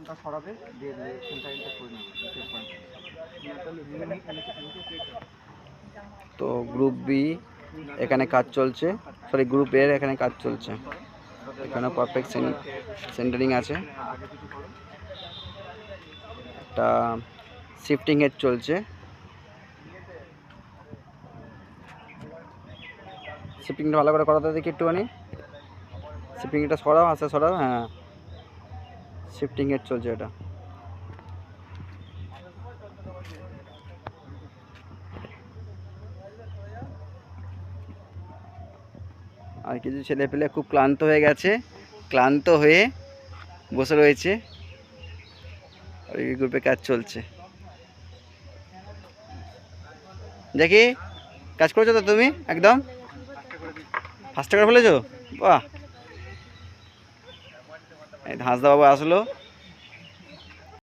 কার্টনটা সরাবে, দিয়ে দেবে সেন্টারিংটা করে নেবে। তো গ্রুপ বি এখানে কাজ চলছে, সরি গ্রুপ এর এখানে কাজ চলছে। এখানে পারফেক্ট সেন্টারিং আছে। একটা শিফটিং হেড চলছে। শিফটিংটা ভালো করে করাতে দেখি একটুখানি। শিফটিংটা সরাও, আস্তে সরাও। হ্যাঁ, শিফটিং হেড চলছে এটা। আর কিছু ছেলে পেলে খুব ক্লান্ত হয়ে গেছে, ক্লান্ত হয়ে বসে রয়েছে। ওই গ্রুপে কাজ চলছে। দেখি কাজ করেছো তো তুমি একদম ফার্স্ট করে ফেলেছো? বাহ! এই হাঁসদা বাবু আসলো।